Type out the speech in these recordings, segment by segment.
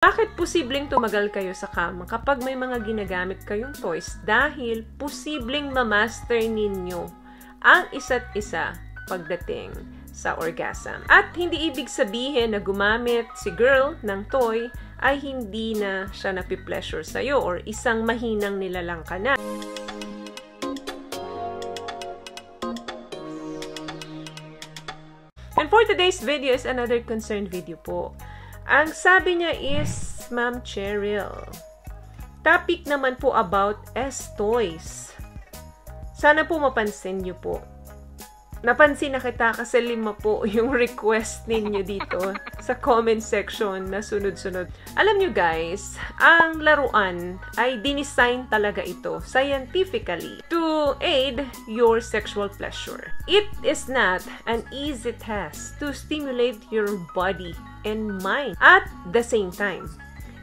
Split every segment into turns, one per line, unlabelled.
Bakit posibleng tumagal kayo sa kama kapag may mga ginagamit kayong toys? Dahil posibleng mamaster ninyo ang isa't isa pagdating sa orgasm. At hindi ibig sabihin na gumamit si girl ng toy ay hindi na siya napi-pleasure sa'yo or isang mahinang nilalang ka na. And for today's video is another concerned video po. Ang sabi niya is, Ma'am Cheryl, topic naman po about S-toys. Sana po mapansin niyo po. Napansin na kita kasi 5 po yung request ninyo dito sa comment section na sunod-sunod. Alam niyo guys, ang laruan ay dinesign talaga ito scientifically to aid your sexual pleasure. It is not an easy task to stimulate your body and mind at the same time.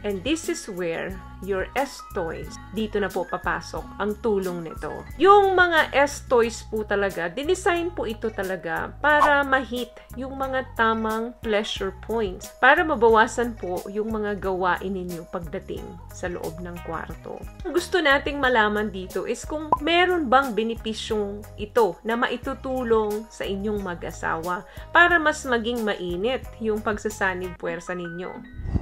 And this is where your S-toys, dito na po papasok ang tulong nito. Yung mga S-toys po talaga, dinesign po ito talaga para ma-hit yung mga tamang pleasure points. Para mabawasan po yung mga gawain ninyo pagdating sa loob ng kwarto. Ang gusto nating malaman dito is kung meron bang benepisyong ito na maitutulong sa inyong mag-asawa para mas maging mainit yung pagsasanib puwersa ninyo.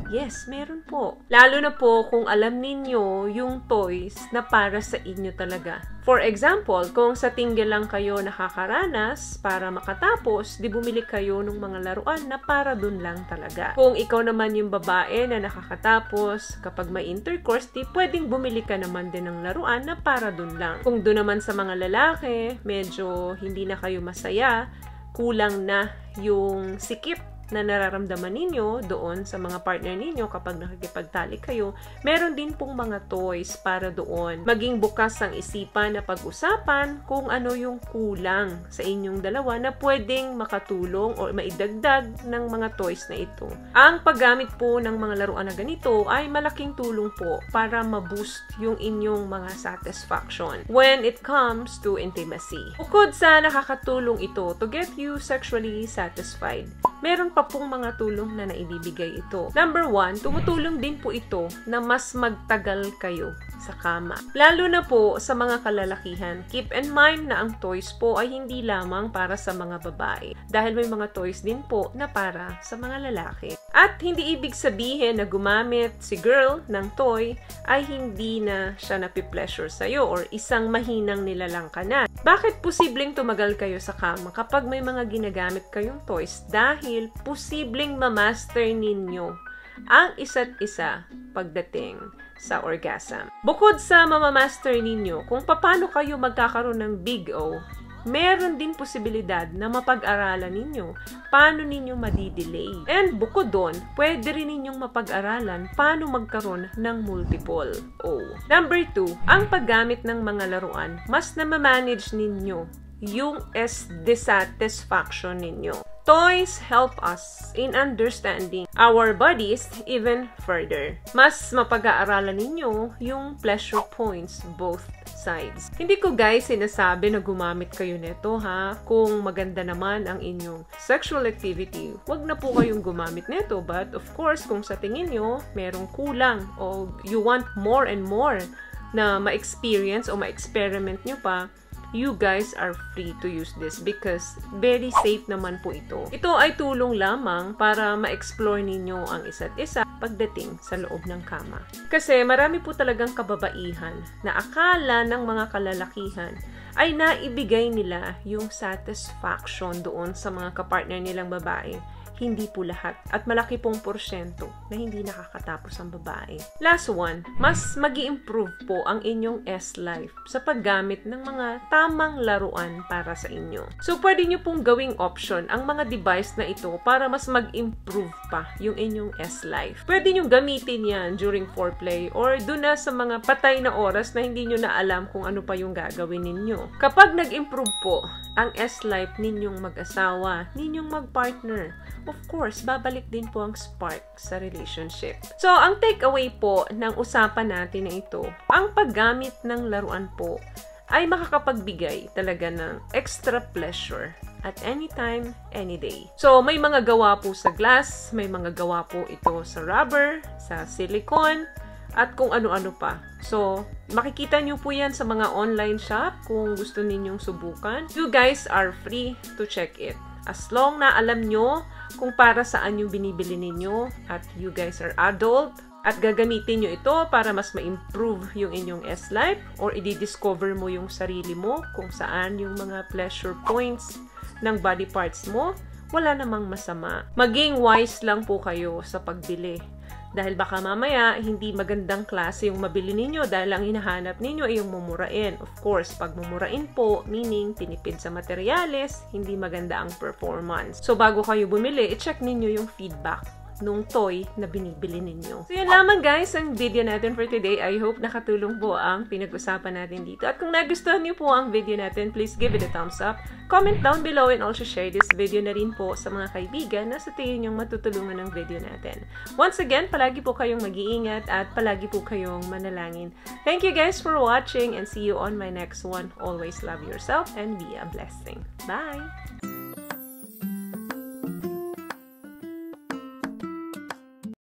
Yes, meron po. Lalo na po kung alam ninyo yung toys na para sa inyo talaga. For example, kung sa tinggil lang kayo nakakaranas para makatapos, di bumili kayo ng mga laruan na para dun lang talaga. Kung ikaw naman yung babae na nakakatapos kapag may intercourse, di pwedeng bumili ka naman din ng laruan na para dun lang. Kung dun naman sa mga lalaki, medyo hindi na kayo masaya, kulang na yung sikip na nararamdaman ninyo doon sa mga partner ninyo kapag nakikipagtalik kayo, meron din pong mga toys para doon. Maging bukas ang isipan na pag-usapan kung ano yung kulang sa inyong dalawa na pwedeng makatulong o maidagdag ng mga toys na ito. Ang paggamit po ng mga laruan na ganito ay malaking tulong po para ma-boost yung inyong mga satisfaction when it comes to intimacy. Bukod sa nakakatulong ito to get you sexually satisfied, meron pa pong mga tulong na naibibigay ito. Number 1, tumutulong din po ito na mas magtagal kayo sa kama. Lalo na po sa mga kalalakihan. Keep in mind na ang toys po ay hindi lamang para sa mga babae. Dahil may mga toys din po na para sa mga lalaki. At hindi ibig sabihin na gumamit si girl ng toy ay hindi na siya napi-pleasure sa'yo or isang mahinang nilalang ka na. Bakit posibleng tumagal kayo sa kama kapag may mga ginagamit kayong toys? Dahil posibleng mamaster ninyo ang isa't isa pagdating sa orgasm. Bukod sa mamamaster ninyo kung paano kayo magkakaroon ng big O, meron din posibilidad na mapag-aralan ninyo paano ninyo madidelay. And bukod doon, pwede rin ninyong mapag-aralan paano magkaroon ng multiple O. Number 2, ang paggamit ng mga laruan, mas na-manage ninyo yung dissatisfaction ninyo. Toys help us in understanding our bodies even further. Mas mapag-aaralan ninyo yung pleasure points both sides. Hindi ko guys sinasabi na gumamit kayo nito ha. Kung maganda naman ang inyong sexual activity, wag na po kayong gumamit nito. But of course, kung sa tingin nyo merong kulang o you want more and more na ma-experience o ma-experiment nyo pa, you guys are free to use this because very safe naman po ito. Ito ay tulong lamang para ma-explore ninyo ang isa't isa pagdating sa loob ng kama. Kasi marami po talagang kababaihan na akala ng mga kalalakihan ay naibigay nila yung satisfaction doon sa mga kapartner nilang babae. Hindi po lahat. At malaki pong porsyento na hindi nakakatapos ang babae. Last one, mas mag-i-improve po ang inyong S-life sa paggamit ng mga tamang laruan para sa inyo. So, pwede nyo pong gawing option ang mga device na ito para mas mag-improve pa yung inyong S-life. Pwede nyo gamitin yan during foreplay or doon na sa mga patay na oras na hindi nyo na alam kung ano pa yung gagawin ninyo. Kapag nag-improve po ang S-life ninyong mag-asawa, ninyong mag-partner, of course, babalik din po ang spark sa relationship. So, ang takeaway po ng usapan natin na ito, ang paggamit ng laruan po ay makakapagbigay talaga ng extra pleasure at anytime, any day. So, may mga gawa po sa glass, may mga gawa po ito sa rubber, sa silicone, at kung ano-ano pa. So, makikita nyo po yan sa mga online shop kung gusto ninyong subukan. You guys are free to check it. As long na alam nyo kung para saan yung binibili ninyo at you guys are adult at gagamitin nyo ito para mas ma-improve yung inyong S-Life or i-discover mo yung sarili mo kung saan yung mga pleasure points ng body parts mo, wala namang masama. Maging wise lang po kayo sa pagbili. Dahil baka mamaya, hindi magandang klase yung mabili ninyo dahil ang hinahanap ninyo ay yung mumurain. Of course, pag mumurain po, meaning tinipid sa materyales, hindi maganda ang performance. So, bago kayo bumili, i-check ninyo yung feedback nung toy na binibili ninyo. So, yun lamang guys ang video natin for today. I hope nakatulong po ang pinag-usapan natin dito. At kung nagustuhan niyo po ang video natin, please give it a thumbs up. Comment down below and also share this video na rin po sa mga kaibigan na sa tingin yung matutulungan ng video natin. Once again, palagi po kayong mag-iingat at palagi po kayong manalangin. Thank you guys for watching and see you on my next one. Always love yourself and be a blessing. Bye!